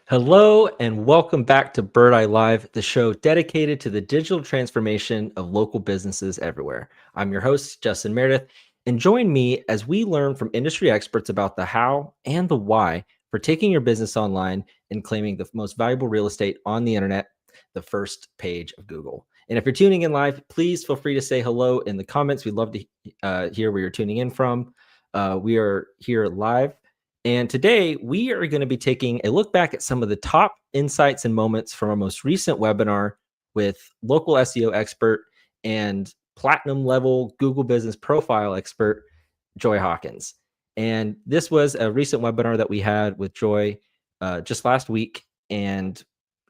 Hello and welcome back to Birdeye Live, the show dedicated to the digital transformation of local businesses everywhere. I'm your host, Justin Meredith, and join me as we learn from industry experts about the how and the why for taking your business online and claiming the most valuable real estate on the internet, the first page of Google. And if you're tuning in live, please feel free to say hello in the comments. We'd love to hear where you're tuning in from. We are here live. And today we are going to be taking a look back at some of the top insights and moments from our most recent webinar with local SEO expert and platinum level Google business profile expert, Joy Hawkins. And this was a recent webinar that we had with Joy just last week. And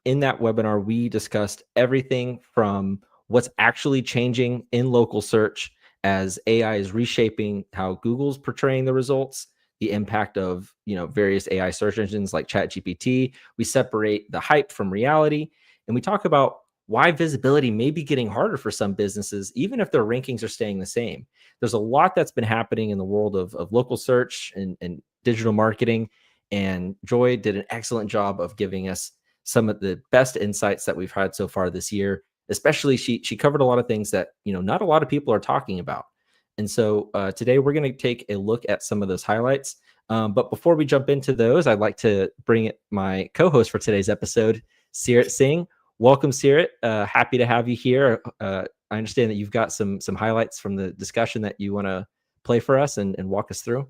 in that webinar, we discussed everything from what's actually changing in local search as AI is reshaping how Google's portraying the results, the impact of various AI search engines like ChatGPT. We separate the hype from reality, and we talk about why visibility may be getting harder for some businesses, even if their rankings are staying the same. There's a lot that's been happening in the world of local search and digital marketing, and Joy did an excellent job of giving us some of the best insights that we've had so far this year. Especially, she covered a lot of things that not a lot of people are talking about. And so today we're going to take a look at some of those highlights. But before we jump into those, I'd like to bring my co-host for today's episode, Sirit Singh. Welcome, Sirit. Happy to have you here. I understand that you've got some highlights from the discussion that you want to play for us and walk us through.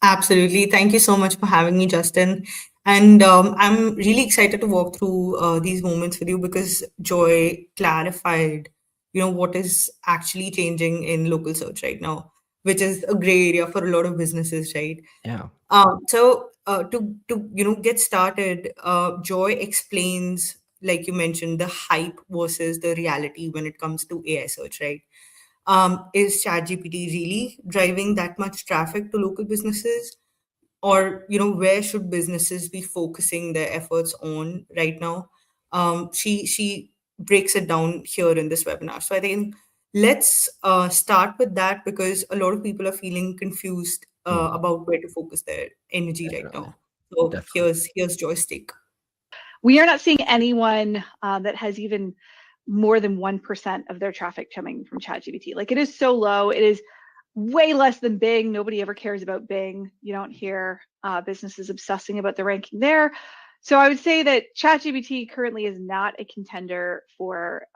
Absolutely. Thank you so much for having me, Justin. And I'm really excited to walk through these moments with you because Joy clarified, what is actually changing in local search right now, which is a gray area for a lot of businesses, right? Yeah. To get started, Joy explains, like you mentioned, the hype versus the reality when it comes to AI search, right? Is ChatGPT really driving that much traffic to local businesses? Or, where should businesses be focusing their efforts on right now? She breaks it down here in this webinar. So I think let's start with that because a lot of people are feeling confused about where to focus their energy right Definitely. now. So Definitely. here's joystick. We are not seeing anyone that has even more than 1% of their traffic coming from ChatGPT. Like, it is so low. It is way less than Bing. Nobody ever cares about Bing. You don't hear businesses obsessing about the ranking there. So I would say that ChatGPT currently is not a contender for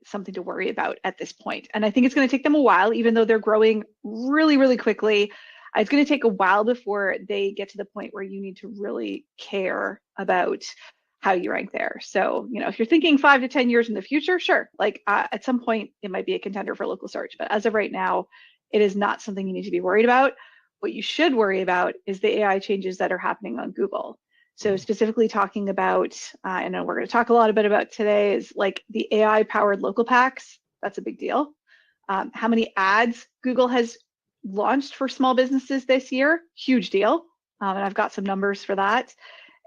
something to worry about at this point. And I think it's going to take them a while, even though they're growing really, really quickly. It's going to take a while before they get to the point where you need to really care about how you rank there. So, if you're thinking 5 to 10 years in the future, sure, like at some point it might be a contender for local search. But as of right now, it is not something you need to be worried about. What you should worry about is the AI changes that are happening on Google. So specifically talking about, I know we're going to talk a lot about today, is like the AI powered local packs. That's a big deal. How many ads Google has launched for small businesses this year? Huge deal. And I've got some numbers for that.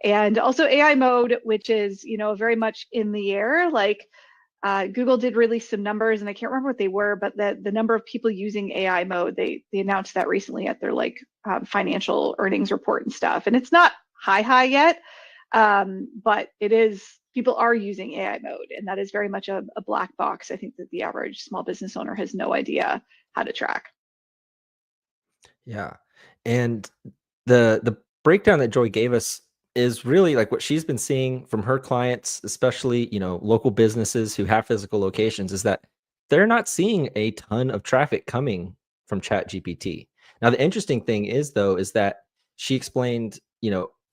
And also AI mode, which is, very much in the air. Like Google did release some numbers, and I can't remember what they were, but the number of people using AI mode, they announced that recently at their financial earnings report and stuff. And it's not high yet, but it is. People are using AI mode, and that is very much a black box. I think that the average small business owner has no idea how to track. Yeah. And the breakdown that Joy gave us is really like what she's been seeing from her clients, especially, local businesses who have physical locations, is that they're not seeing a ton of traffic coming from ChatGPT. Now, the interesting thing is that she explained,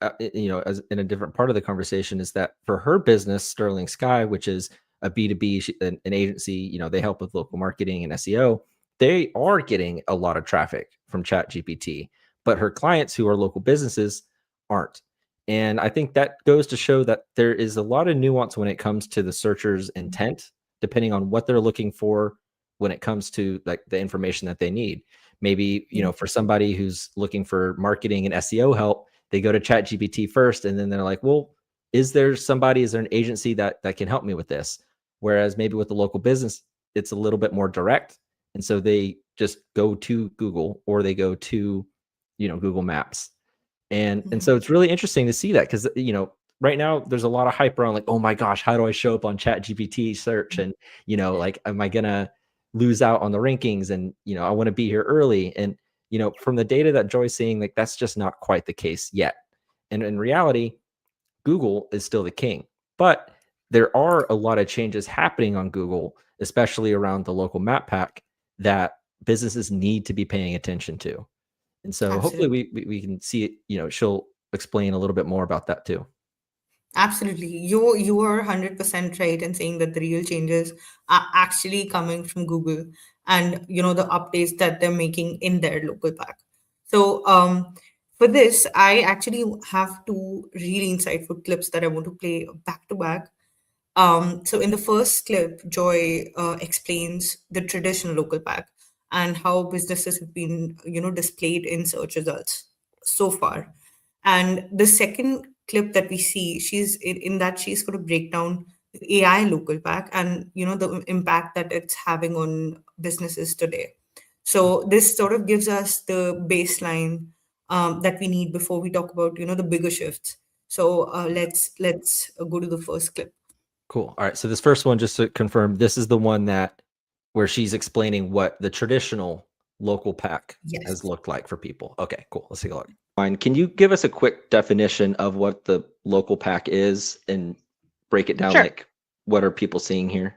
as in a different part of the conversation, is that for her business, Sterling Sky, which is a B2B, an agency, they help with local marketing and SEO, they are getting a lot of traffic from ChatGPT, but her clients who are local businesses aren't. And I think that goes to show that there is a lot of nuance when it comes to the searcher's intent, depending on what they're looking for when it comes to like the information that they need. Maybe, for somebody who's looking for marketing and SEO help, they go to ChatGPT first, and then they're like, well, is there an agency that can help me with this? Whereas maybe with the local business, it's a little bit more direct. And so they just go to Google, or they go to, Google Maps. And so it's really interesting to see that, because right now there's a lot of hype around like, oh my gosh, how do I show up on ChatGPT search? And like, am I gonna lose out on the rankings? And I want to be here early. And from the data that Joy's seeing, like, that's just not quite the case yet. And in reality, Google is still the king. But there are a lot of changes happening on Google, especially around the local map pack, that businesses need to be paying attention to. And so hopefully Absolutely. we can see it, she'll explain a little bit more about that too. Absolutely. You are 100% right in saying that the real changes are actually coming from Google and the updates that they're making in their local pack. So for this, I actually have two really insightful clips that I want to play back to back. So in the first clip, Joy explains the traditional local pack and how businesses have been, displayed in search results so far. And the second clip that we see, she's in that she's going to break down the AI local pack and the impact that it's having on businesses today. So this sort of gives us the baseline that we need before we talk about the bigger shifts. So let's go to the first clip. Cool. All right. So this first one, just to confirm, this is the one where she's explaining what the traditional local pack has Yes. looked like for people. Okay, cool. Let's take a look. Fine. Can you give us a quick definition of what the local pack is and break it down? Sure. Like, what are people seeing here?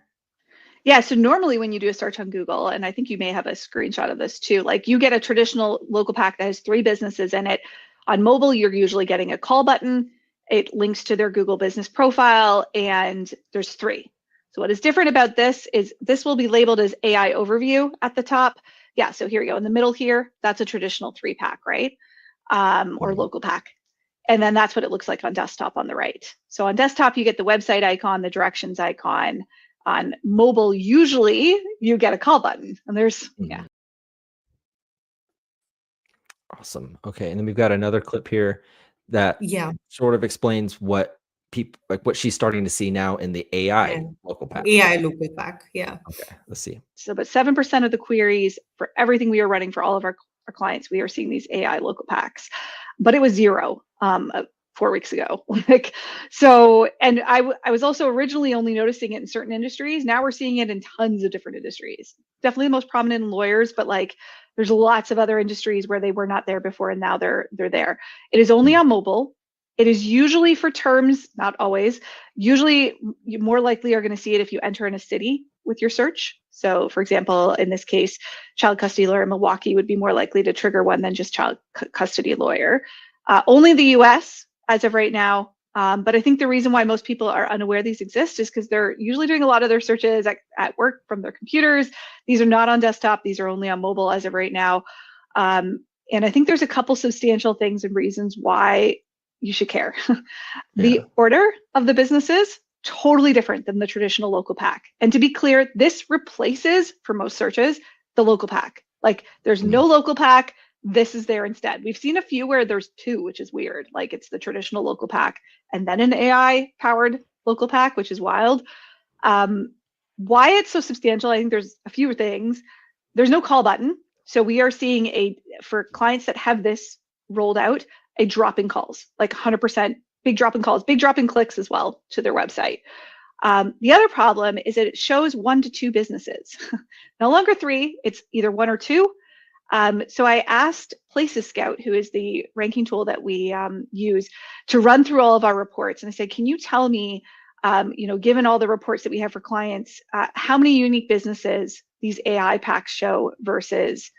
Yeah, so normally when you do a search on Google, and I think you may have a screenshot of this too, like you get a traditional local pack that has 3 businesses in it. On mobile, you're usually getting a call button. It links to their Google business profile, and there's 3. So what is different about this is this will be labeled as AI overview at the top. Yeah, so here you go. In the middle here, that's a traditional 3-pack, right? Or local pack. And then that's what it looks like on desktop on the right. So on desktop, you get the website icon, the directions icon. On mobile, usually you get a call button, and there's yeah. Awesome. Okay, and then we've got another clip here that Yeah. sort of explains what people like, what she's starting to see now in the AI Yeah. local pack. AI local pack. Yeah. Okay, let's see. So, but 7% of the queries for everything we are running for all of our clients, we are seeing these AI local packs, but it was 0 4 weeks ago. Like, so, and I was also originally only noticing it in certain industries. Now we're seeing it in tons of different industries. Definitely the most prominent in lawyers, but like there's lots of other industries where they were not there before, and now they're there. It is only on mobile. It is usually for terms, not always. Usually, you more likely are going to see it if you enter in a city with your search. So, for example, in this case, child custody lawyer in Milwaukee would be more likely to trigger one than just child custody lawyer. Only the US as of right now. But I think the reason why most people are unaware these exist is because they're usually doing a lot of their searches at work from their computers. These are not on desktop. These are only on mobile as of right now. And I think there's a couple substantial things and reasons why you should care. The order of the businesses, totally different than the traditional local pack. And to be clear, this replaces, for most searches, the local pack. Like there's no local pack. This is there instead. We've seen a few where there's 2, which is weird. Like it's the traditional local pack and then an AI powered local pack, which is wild. Why it's so substantial, I think there's a few things. There's no call button. So we are seeing for clients that have this rolled out, a drop in calls, like 100% big drop in calls, big drop in clicks as well to their website. The other problem is that it shows 1 to 2 businesses, no longer 3. It's either 1 or 2. So I asked Places Scout, who is the ranking tool that we use, to run through all of our reports. And I said, can you tell me, given all the reports that we have for clients, how many unique businesses these AI packs show versus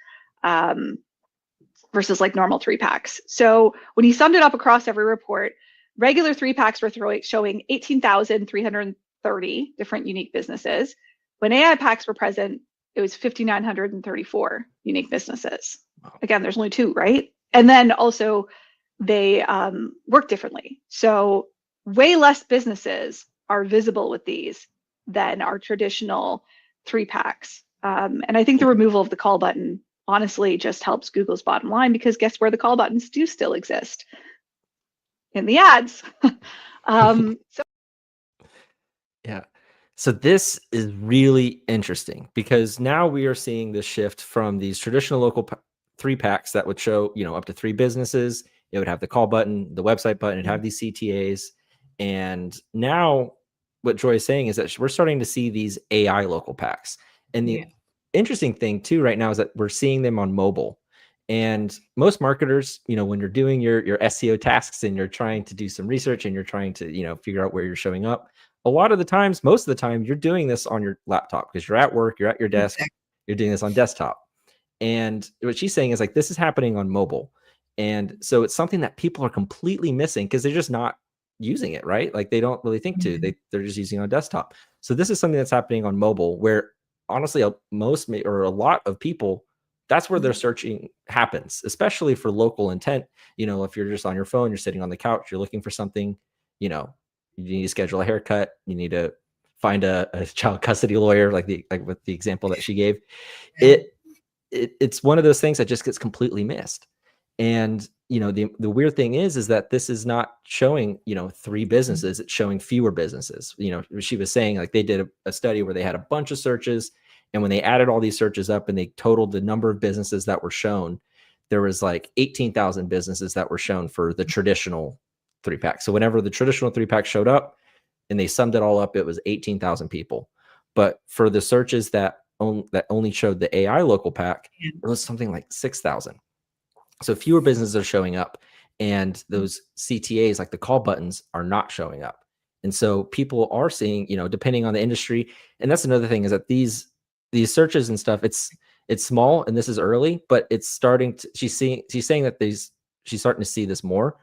like normal 3-packs? So when he summed it up across every report, regular 3-packs were showing 18,330 different unique businesses. When AI packs were present, it was 5,934 unique businesses. Again, there's only 2, right? And then also they work differently. So way less businesses are visible with these than our traditional 3-packs. And I think the removal of the call button honestly just helps Google's bottom line, because guess where the call buttons do still exist? In the ads. Yeah. So this is really interesting, because now we are seeing this shift from these traditional local 3-packs that would show, up to 3 businesses it would have the call button, the website button, it'd have these CTAs. And now what Joy is saying is that we're starting to see these AI local packs. And the interesting thing too right now is that we're seeing them on mobile. And most marketers, when you're doing your SEO tasks and you're trying to do some research and you're trying to, figure out where you're showing up, a lot of the times, most of the time, you're doing this on your laptop because you're at work, you're at your desk, you're doing this on desktop. And what she's saying is like, this is happening on mobile. And so it's something that people are completely missing because they're just not using it, right? Like they don't really think to, they're just using it on desktop. So this is something that's happening on mobile where honestly, a lot of people, that's where their searching happens, especially for local intent. If you're just on your phone, you're sitting on the couch, you're looking for something, you need to schedule a haircut, you need to find a child custody lawyer, like with the example that she gave. It's one of those things that just gets completely missed. And the weird thing is that this is not showing 3 businesses, it's showing fewer businesses. She was saying like they did a study where they had a bunch of searches, and when they added all these searches up and they totaled the number of businesses that were shown, there was like 18,000 businesses that were shown for the traditional 3-pack. So whenever the traditional 3-pack showed up and they summed it all up, it was 18,000 people. But for the searches that only showed the AI local pack, it was something like 6,000. So fewer businesses are showing up, and those CTAs, like the call buttons, are not showing up. And so people are seeing, depending on the industry. And that's another thing, is that these searches and stuff, it's small and this is early, but it's starting to, she's saying that she's starting to see this more,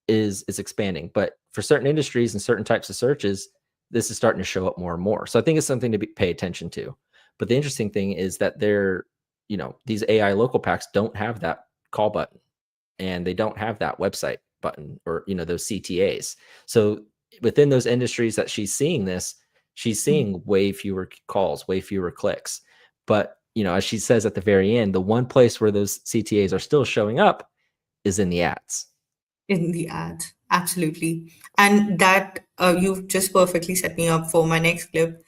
is expanding. But for certain industries and certain types of searches, this is starting to show up more and more. So I think it's something to pay attention to. But the interesting thing is that these AI local packs don't have that call button, and they don't have that website button or those CTAs. So within those industries that she's seeing this, she's seeing way fewer calls, way fewer clicks. But as she says at the very end, the one place where those CTAs are still showing up is in the ads. In the ads, absolutely. And that you've just perfectly set me up for my next clip,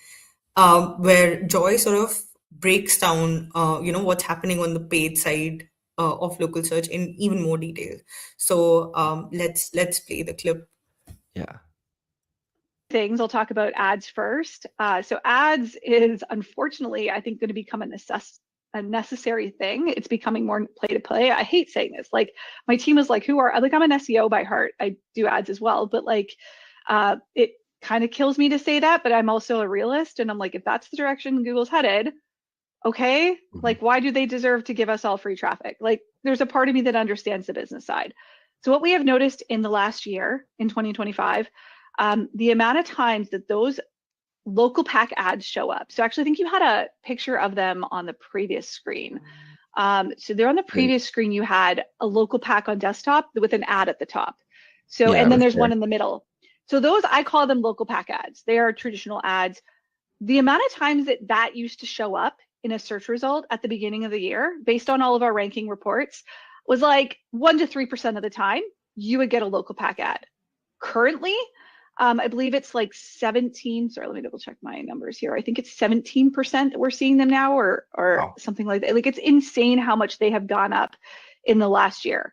where Joy sort of breaks down what's happening on the paid side of local search in even more detail. So let's play the clip. Yeah. Things. I'll talk about ads first. So ads is unfortunately, I think, going to become a necessary thing. It's becoming more play to play. I hate saying this. Like my team is like, I'm an SEO by heart. I do ads as well, but like it kind of kills me to say that, but I'm also a realist. And I'm like, if that's the direction Google's headed, okay, like why do they deserve to give us all free traffic? Like there's a part of me that understands the business side. So what we have noticed in the last year, in 2025, the amount of times that those local pack ads show up. So actually I think you had a picture of them on the previous screen. So there on the previous screen, you had a local pack on desktop with an ad at the top. So, and then there's one in the middle. So those, I call them local pack ads. They are traditional ads. The amount of times that used to show up in a search result at the beginning of the year, based on all of our ranking reports, was like 1 to 3% of the time you would get a local pack ad. Currently, I believe it's like 17. Sorry, let me double check my numbers here. I think it's 17% that we're seeing them now, or wow, something like that. Like it's insane how much they have gone up in the last year.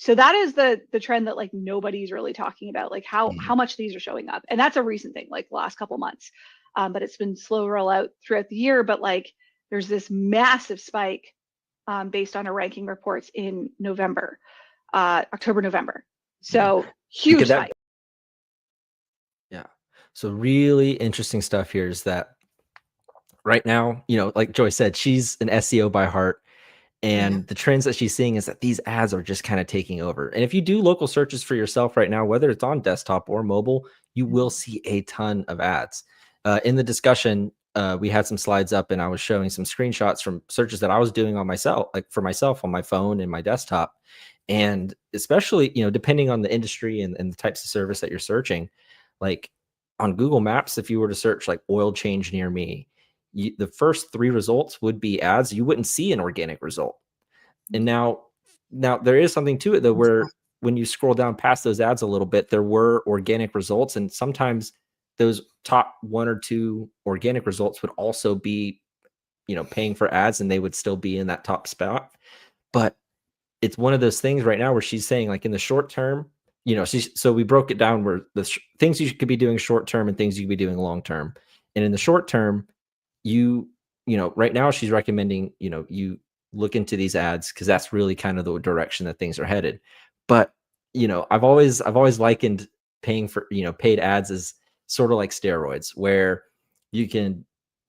So that is the trend that like nobody's really talking about, like how much these are showing up. And that's a recent thing, like the last couple months. But it's been slow rollout throughout the year. But like there's this massive spike based on our ranking reports in October, November. So huge spike. Yeah. So really interesting stuff here is that right now, like Joy said, she's an SEO by heart. And the trends that she's seeing is that these ads are just kind of taking over. And if you do local searches for yourself right now, whether it's on desktop or mobile, you will see a ton of ads. In the discussion, we had some slides up and I was showing some screenshots from searches that I was doing on myself, like for myself on my phone and my desktop. And especially, depending on the industry and the types of service that you're searching, like on Google Maps, if you were to search like oil change near me, the first 3 results would be ads. You wouldn't see an organic result. And now there is something to it though, where when you scroll down past those ads a little bit, there were organic results. And sometimes those top 1 or 2 organic results would also be, paying for ads, and they would still be in that top spot. But it's one of those things right now where she's saying, like, in the short term, so we broke it down where the things you could be doing short term and things you could be doing long term. And in the short term, right now she's recommending, you look into these ads because that's really kind of the direction that things are headed. But, I've always likened paying for, paid ads as sort of like steroids, where you can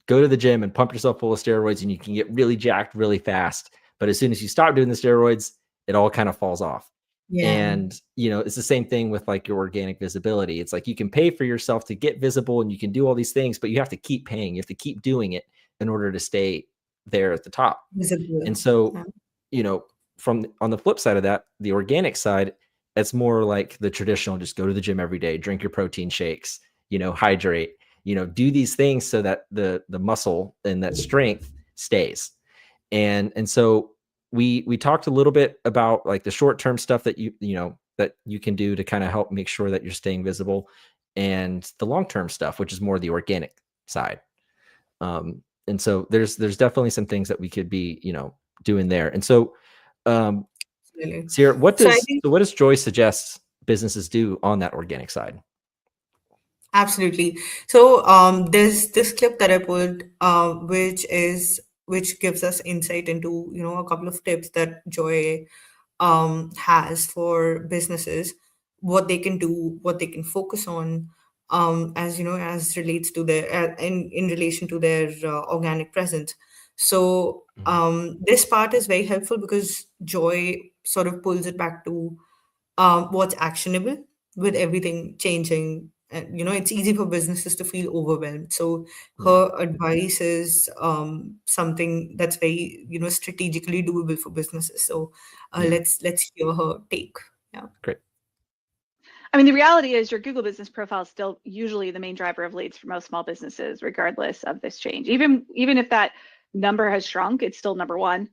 go to the gym and pump yourself full of steroids and you can get really jacked really fast. But as soon as you stop doing the steroids, it all kind of falls off. Yeah. And, it's the same thing with like your organic visibility. It's like you can pay for yourself to get visible and you can do all these things, but you have to keep paying. You have to keep doing it in order to stay there at the top. Visible. And so, from on the flip side of that, the organic side, it's more like the traditional, just go to the gym every day, drink your protein shakes, hydrate, do these things so that the muscle and that strength stays. And so we talked a little bit about like the short-term stuff that that you can do to kind of help make sure that you're staying visible, and the long-term stuff, which is more the organic side. And so there's definitely some things that we could be, doing there. And so, Sierra, what does Joy suggest businesses do on that organic side? Absolutely. So there's this clip that I pulled, which gives us insight into a couple of tips that Joy has for businesses, what they can do, what they can focus on, as relates to their in relation to their organic presence. So this part is very helpful because Joy sort of pulls it back to what's actionable with everything changing. And it's easy for businesses to feel overwhelmed. So her advice is something that's very strategically doable for businesses. So let's hear her take. Yeah. Great. I mean, the reality is your Google business profile is still usually the main driver of leads for most small businesses, regardless of this change. Even if that number has shrunk, it's still number one.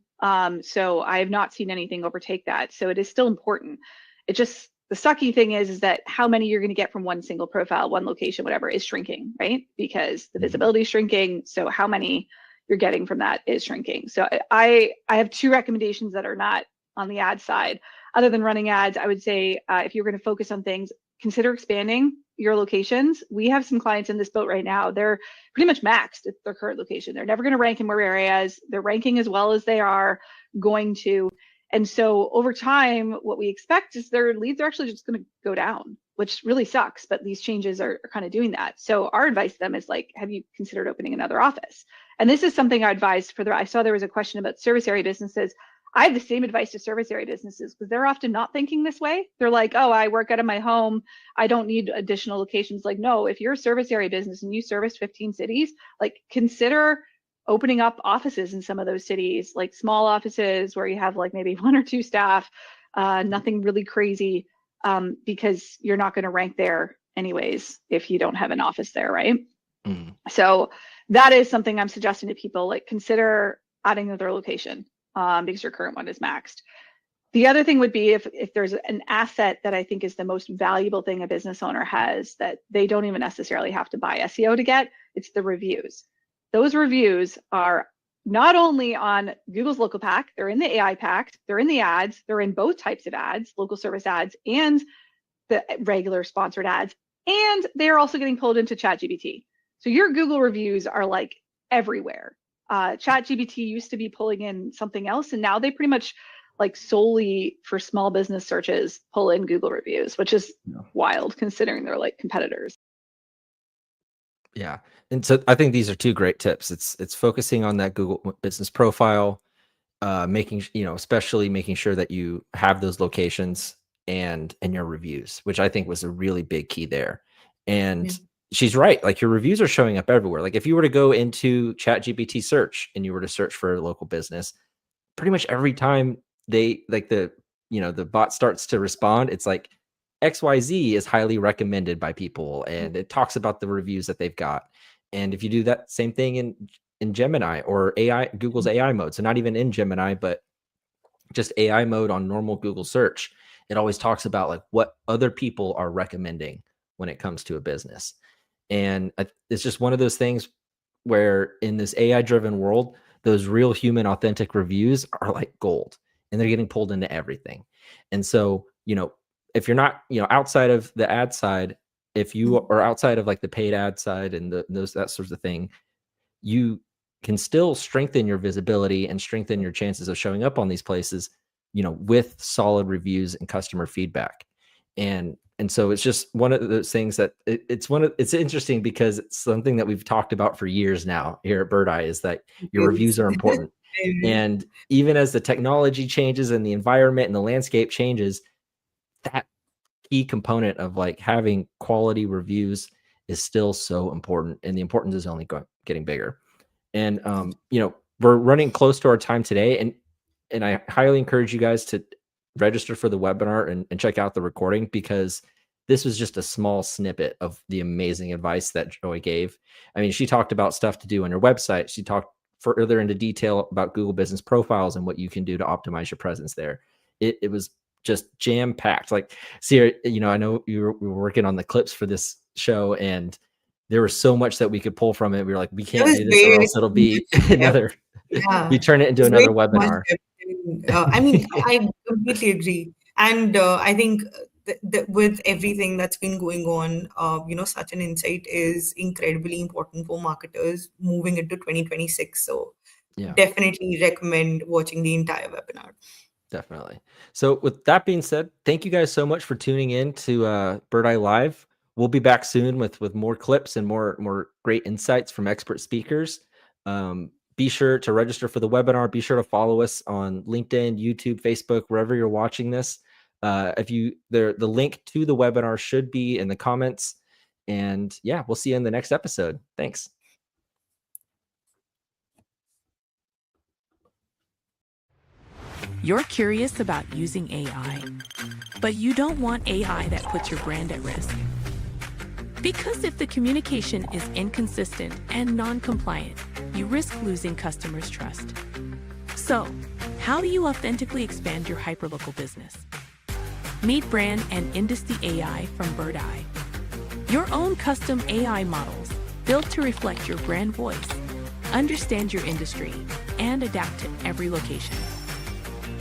So I have not seen anything overtake that. So it is still important. It just, the sucky thing is that how many you're going to get from one single profile, one location, whatever, is shrinking, right? Because the visibility is shrinking. So how many you're getting from that is shrinking. So I have two recommendations that are not on the ad side. Other than running ads, I would say if you're going to focus on things, consider expanding your locations. We have some clients in this boat right now. They're pretty much maxed at their current location. They're never going to rank in more areas. They're ranking as well as they are going to. And so over time, what we expect is their leads are actually just going to go down, which really sucks. But these changes are kind of doing that. So our advice to them is like, have you considered opening another office? And this is something I advised for I saw there was a question about service area businesses. I have the same advice to service area businesses because they're often not thinking this way. They're like, oh, I work out of my home. I don't need additional locations. Like, no, if you're a service area business and you service 15 cities, like consider opening up offices in some of those cities, like small offices where you have like maybe one or two staff, nothing really crazy, because you're not going to rank there anyways if you don't have an office there, right? So that is something I'm suggesting to people, like consider adding another location. Because your current one is maxed. The other thing would be if there's an asset that I think is the most valuable thing a business owner has that they don't even necessarily have to buy SEO to get, it's the reviews. Those reviews are not only on Google's local pack, they're in the AI pack, they're in the ads, they're in both types of ads, local service ads and the regular sponsored ads, and they're also getting pulled into ChatGPT. So your Google reviews are like everywhere. ChatGPT used to be pulling in something else, and now they pretty much like solely for small business searches pull in Google reviews, which is wild considering they're like competitors. Yeah. And so I think these are two great tips. It's focusing on that Google business profile, making, especially making sure that you have those locations and your reviews, which I think was a really big key there. And she's right. Like your reviews are showing up everywhere. Like if you were to go into ChatGPT search and you were to search for a local business, pretty much every time they like the bot starts to respond, it's like XYZ is highly recommended by people, and it talks about the reviews that they've got. And if you do that same thing in Gemini or Google's AI mode, so not even in Gemini, but just AI mode on normal Google search, it always talks about like what other people are recommending when it comes to a business. And it's just one of those things where in this AI driven world, those real human authentic reviews are like gold. and they're getting pulled into everything. And so, if you're not, outside of the ad side, if you are outside of like the paid ad side and that sorts of thing, you can still strengthen your visibility and strengthen your chances of showing up on these places, with solid reviews and customer feedback. And so it's just one of those things that it's interesting because it's something that we've talked about for years now here at Birdeye, is that your reviews are important. And even as the technology changes and the environment and the landscape changes, that key component of like having quality reviews is still so important, and the importance is only getting bigger. And we're running close to our time today, and I highly encourage you guys to register for the webinar and check out the recording, because this was just a small snippet of the amazing advice that Joy gave. I mean, she talked about stuff to do on your website. She talked further into detail about Google Business Profiles and what you can do to optimize your presence there. It was just jam-packed. Like, see, I know we were working on the clips for this show, and there was so much that we could pull from it. We were like, we can't do this, or else it'll be another. Yeah. We turn it into another webinar. I mean, I completely agree. And I think with everything that's been going on, such an insight is incredibly important for marketers moving into 2026. So definitely recommend watching the entire webinar. Definitely. So with that being said, thank you guys so much for tuning in to Birdeye Live. We'll be back soon with more clips and more great insights from expert speakers. Be sure to register for the webinar. Be sure to follow us on LinkedIn, YouTube, Facebook, wherever you're watching this. The link to the webinar should be in the comments. And yeah, we'll see you in the next episode. Thanks. You're curious about using AI, but you don't want AI that puts your brand at risk. Because if the communication is inconsistent and non-compliant, you risk losing customers' trust. So, how do you authentically expand your hyperlocal business? Meet brand and industry AI from Birdeye. Your own custom AI models built to reflect your brand voice, understand your industry, and adapt to every location.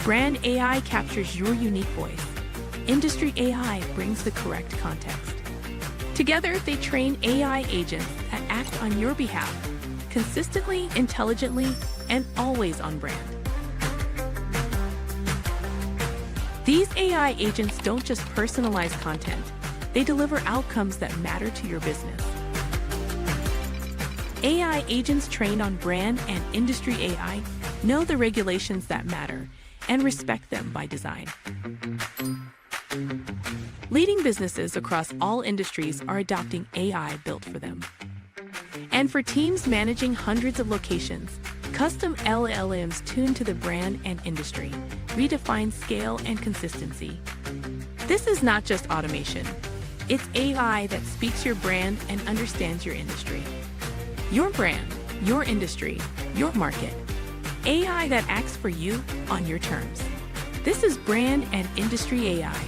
Brand AI captures your unique voice. Industry AI brings the correct context. Together, they train AI agents that act on your behalf, consistently, intelligently, and always on brand. These AI agents don't just personalize content, they deliver outcomes that matter to your business. AI agents trained on brand and industry AI know the regulations that matter and respect them by design. Leading businesses across all industries are adopting AI built for them. And for teams managing hundreds of locations, custom LLMs tuned to the brand and industry redefine scale and consistency. This is not just automation. It's AI that speaks your brand and understands your industry. Your brand, your industry, your market. AI that acts for you on your terms. This is Brand and Industry AI.